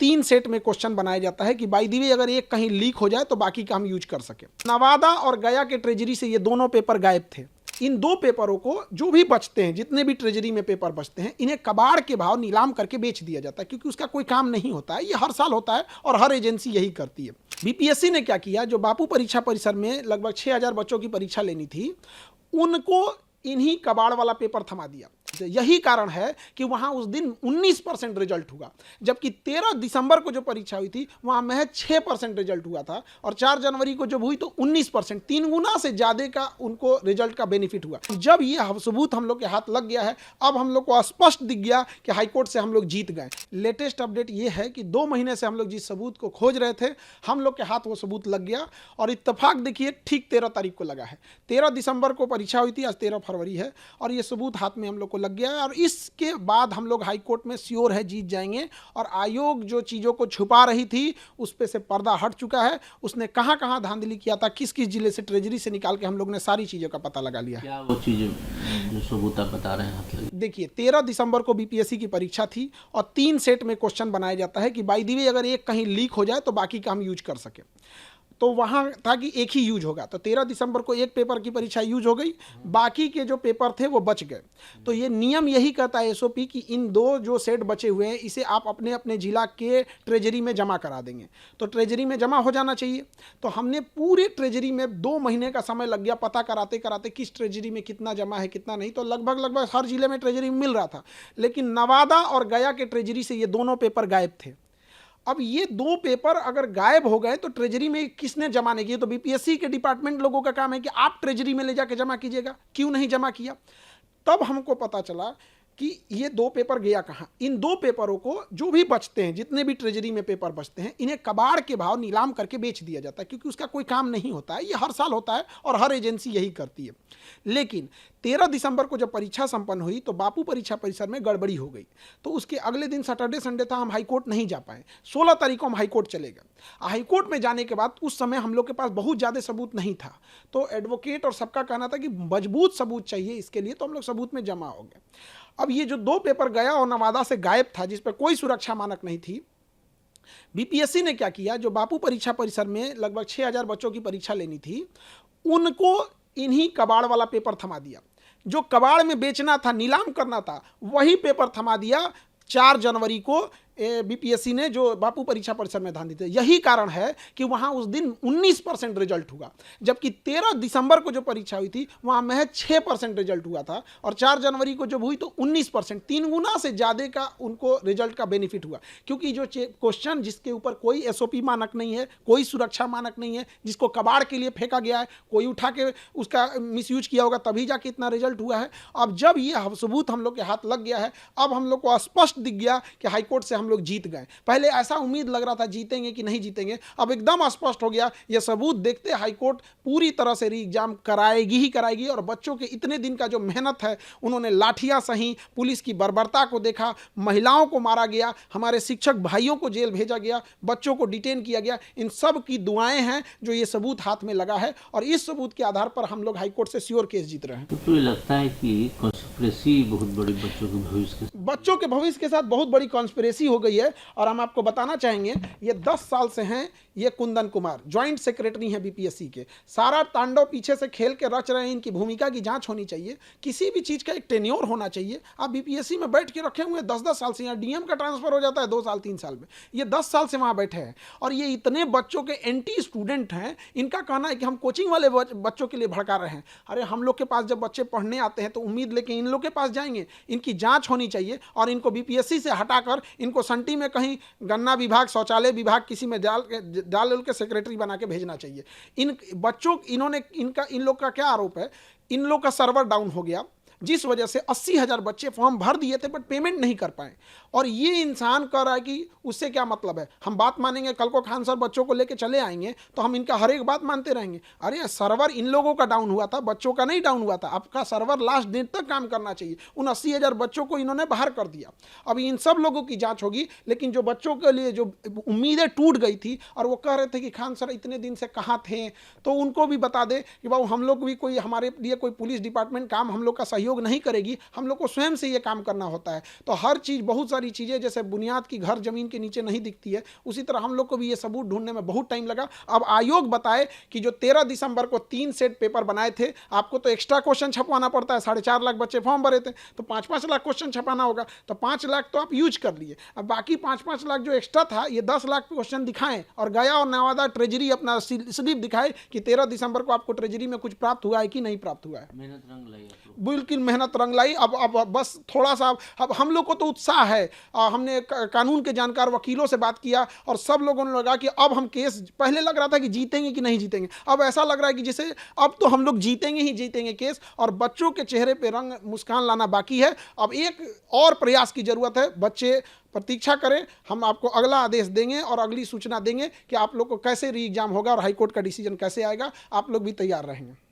3 set में question बनाया जाता है कि बाय द वे अगर एक कहीं लीक हो जाए तो बाकी का हम यूज कर सके। नवादा और गया के ट्रेजरी से ये दोनों पेपर गायब थे। इन 2 पेपरों को जो भी बचते हैं, जितने भी ट्रेजरी में पेपर बचते हैं, इन्हें कबाड़ के भाव नीलाम करके बेच दिया जाता है, क्योंकि उसका कोई काम नहीं होता है। ये हर साल होता है और हर एजेंसी यही करती है। बीपीएससी ने क्या किया, जो बापू परीक्षा परिसर में लगभग 6000 बच्चों की परीक्षा लेनी थी, उनको इन्हीं कबाड़ वाला पेपर थमा दिया। यही कारण है कि वहां उस दिन 19% रिजल्ट हुआ, जबकि 13 दिसंबर को जो परीक्षा हुई थी वहां महज 6% रिजल्ट हुआ था, और 4 जनवरी को जब हुई तो 19%, 3 गुना से ज्यादा का उनको रिजल्ट का बेनिफिट हुआ। जब ये सबूत हम लोग के हाथ लग गया है, अब हम लोग को स्पष्ट दिख गया कि हाईकोर्ट से हम लोग जीत गए। लेटेस्ट अपडेट ये है कि 2 महीने से हम लोग जिस सबूत को खोज रहे थे, हम लोग के हाथ वो सबूत लग गया, और इत्तेफाक देखिए ठीक 13 तारीख को लगा है। 13 दिसंबर को परीक्षा हुई थी, आज 13 फरवरी है, और ये सबूत हाथ में हम लोग को लग गया है। और इसके बाद हम लोग हाई कोर्ट में श्योर है जीत जाएंगे, और आयोग जो चीज़ों को छुपा रही थी उस पे से पर्दा हट चुका है। उसने कहाँ कहाँ धांधली किया था, किस किस जिले से ट्रेजरी से निकाल के हम लोग ने सारी चीज़ों का पता लगा लिया है। क्या वो चीज़ें जो सबूत आप बता रहे हैं? देखिए 13 दिसंबर को बीपीएससी की परीक्षा थी, और 3 सेट में क्वेश्चन बनाया जाता है कि बाय द वे अगर एक कहीं लीक हो जाए तो बाकी का हम यूज कर सके। तो वहाँ था कि एक ही यूज होगा, तो 13 दिसंबर को एक पेपर की परीक्षा यूज हो गई, बाकी के जो पेपर थे वो बच गए। तो ये नियम यही कहता है एसओपी कि इन 2 जो सेट बचे हुए हैं इसे आप अपने अपने जिला के ट्रेजरी में जमा करा देंगे, तो ट्रेजरी में जमा हो जाना चाहिए। तो हमने पूरे ट्रेजरी में 2 महीने का समय लग गया पता कराते कराते किस ट्रेजरी में कितना जमा है कितना नहीं। तो लगभग हर जिले में ट्रेजरी मिल रहा था, लेकिन नवादा और गया के ट्रेजरी से ये दोनों पेपर गायब थे। अब ये 2 पेपर अगर गायब हो गए तो ट्रेजरी में किसने जमा नहीं किए? तो बीपीएससी के डिपार्टमेंट लोगों का काम है कि आप ट्रेजरी में ले जाके जमा कीजिएगा, क्यों नहीं जमा किया? तब हमको पता चला कि ये 2 पेपर गया कहाँ। इन 2 पेपरों को जो भी बचते हैं, जितने भी ट्रेजरी में पेपर बचते हैं, इन्हें कबाड़ के भाव नीलाम करके बेच दिया जाता है, क्योंकि उसका कोई काम नहीं होता है। ये हर साल होता है और हर एजेंसी यही करती है। लेकिन 13 दिसंबर को जब परीक्षा संपन्न हुई तो बापू परीक्षा परिसर में गड़बड़ी हो गई, तो उसके अगले दिन सैटरडे संडे था, हम हाईकोर्ट नहीं जा पाए। 16 तारीख को हम हाईकोर्ट चले गए। हाईकोर्ट में जाने के बाद उस समय हम लोग के पास बहुत ज़्यादा सबूत नहीं था, तो एडवोकेट और सबका कहना था कि मजबूत सबूत चाहिए इसके लिए, तो हम लोग सबूत में जमा हो गए। अब ये जो 2 पेपर गया और नवादा से गायब था, जिस पर कोई सुरक्षा मानक नहीं थी, बीपीएससी ने क्या किया, जो बापू परीक्षा परिसर में लगभग 6000 बच्चों की परीक्षा लेनी थी, उनको इन्हीं कबाड़ वाला पेपर थमा दिया। जो कबाड़ में बेचना था, नीलाम करना था, वही पेपर थमा दिया। 4 जनवरी को बीपीएससी ने जो बापू परीक्षा परिसर में धांधली थी। यही कारण है कि वहां उस दिन 19% रिजल्ट हुआ, जबकि 13 दिसंबर को जो परीक्षा हुई थी वहां महज 6% रिजल्ट हुआ था, और 4 जनवरी को जब हुई तो 19%, 3 गुना से ज़्यादा का उनको रिजल्ट का बेनिफिट हुआ। क्योंकि जो क्वेश्चन जिसके ऊपर कोई एसओपी मानक नहीं है, कोई सुरक्षा मानक नहीं है, जिसको कबाड़ के लिए फेंका गया है, कोई उठा के उसका मिसयूज किया होगा तभी जाके इतना रिजल्ट हुआ है। अब जब ये सबूत हम लोग के हाथ लग गया है, अब हम लोग को स्पष्ट दिख गया कि हाईकोर्ट से हम लोग जीत गए। पहले ऐसा उम्मीद लग रहा था जीतेंगे कि नहीं जीतेंगे, अब एकदम स्पष्ट हो गया। यह सबूत देखते हाईकोर्ट पूरी तरह से री एग्जाम कराएगी ही कराएगी, और बच्चों के इतने दिन का जो मेहनत है, उन्होंने लाठियां सही, पुलिस की बर्बरता को देखा, महिलाओं को मारा गया, हमारे शिक्षक भाइयों को जेल भेजा गया, बच्चों को डिटेन किया गया, इन सब की दुआएं हैं जो ये सबूत हाथ में लगा है, और इस सबूत के आधार पर हम लोग हाईकोर्ट से श्योर केस जीत रहे हैं। तो ये लगता है कि कॉन्स्पिरेसी बहुत बड़ी बच्चों के भविष्य के साथ बहुत बड़ी कॉन्स्पिरेसी हो गई है। और हम आपको बताना चाहेंगे, ये 10 साल से हैं, ये कुंदन कुमार ज्वाइंट सेक्रेटरी हैं बीपीएससी के, सारा तांडव पीछे से खेल के रच रहे हैं। इनकी भूमिका की जांच होनी चाहिए, किसी भी चीज का एक टेन्योर होना चाहिए। आप बीपीएससी में बैठ के रखे हुए हैं 10-10 साल से, यहाँ डीएम का ट्रांसफर हो जाता है 2 साल 3 साल में, ये 10 साल से वहां बैठे हैं, और ये इतने बच्चों के एंटी स्टूडेंट हैं। इनका कहना है कि हम कोचिंग वाले बच्चों के लिए भड़का रहे हैं। अरे हम लोग के पास जब बच्चे पढ़ने आते हैं तो उम्मीद लेके इन लोग के पास जाएंगे। इनकी जांच होनी चाहिए, और इनको बीपीएससी से हटाकर इनको संटी में कहीं गन्ना विभाग, शौचालय विभाग किसी में डाल के सेक्रेटरी बना के भेजना चाहिए। इन बच्चों इन लोग का क्या आरोप है, इन लोग का सर्वर डाउन हो गया, जिस वजह से 80,000 बच्चे फॉर्म भर दिए थे बट पेमेंट नहीं कर पाए। और ये इंसान कह रहा है कि उससे क्या मतलब है, हम बात मानेंगे, कल को खान सर बच्चों को लेके चले आएंगे तो हम इनका हर एक बात मानते रहेंगे। अरे सर्वर इन लोगों का डाउन हुआ था, बच्चों का नहीं डाउन हुआ था। आपका सर्वर लास्ट डेट तक काम करना चाहिए। उन 80,000 बच्चों को इन्होंने बाहर कर दिया। अब इन सब लोगों की जांच होगी, लेकिन जो बच्चों के लिए जो उम्मीदें टूट गई थी और वो कह रहे थे कि खान सर इतने दिन से कहाँ थे, तो उनको भी बता दे कि बाबू हम लोग भी कोई, हमारे लिए कोई पुलिस डिपार्टमेंट काम हम लोग का सहयोग नहीं करेगी, हम लोग को स्वयं से ये काम करना होता है। तो हर चीज़, बहुत सारी सारी चीज़ें जैसे बुनियाद की घर जमीन के नीचे नहीं दिखती है, उसी तरह हम लोग को भी ये सबूत ढूंढने में बहुत टाइम लगा। अब आयोग बताए कि जो 13 दिसंबर को 3 सेट पेपर बनाए थे, आपको तो एक्स्ट्रा क्वेश्चन छपवाना पड़ता है, 4.5 लाख बच्चे फॉर्म भरे थे, तो 5-5 लाख क्वेश्चन छपाना होगा, तो 5 लाख तो आप यूज कर लिए। अब बाकी 5-5 लाख जो एक्स्ट्रा था, ये 10 लाख क्वेश्चन दिखाएं और गया और नवादा ट्रेजरी अपना स्लिप दिखाए कि 13 दिसंबर को आपको ट्रेजरी में कुछ प्राप्त हुआ है कि नहीं प्राप्त हुआ है। मेहनत रंग लाई आप लोग। बिल्कुल मेहनत रंग लाई। अब बस थोड़ा सा अब हम लोग को तो उत्साह है। हमने कानून के जानकार वकीलों से बात किया और सब लोगों ने लगा कि अब हम केस, पहले लग रहा था कि जीतेंगे कि नहीं जीतेंगे, अब ऐसा लग रहा है कि जैसे अब तो हम लोग जीतेंगे ही जीतेंगे केस। और बच्चों के चेहरे पे रंग मुस्कान लाना बाकी है। अब एक और प्रयास की जरूरत है। बच्चे प्रतीक्षा करें, हम आपको अगला आदेश देंगे और अगली सूचना देंगे कि आप लोग को कैसे री एग्जाम होगा और हाईकोर्ट का डिसीजन कैसे आएगा। आप लोग भी तैयार रहेंगे।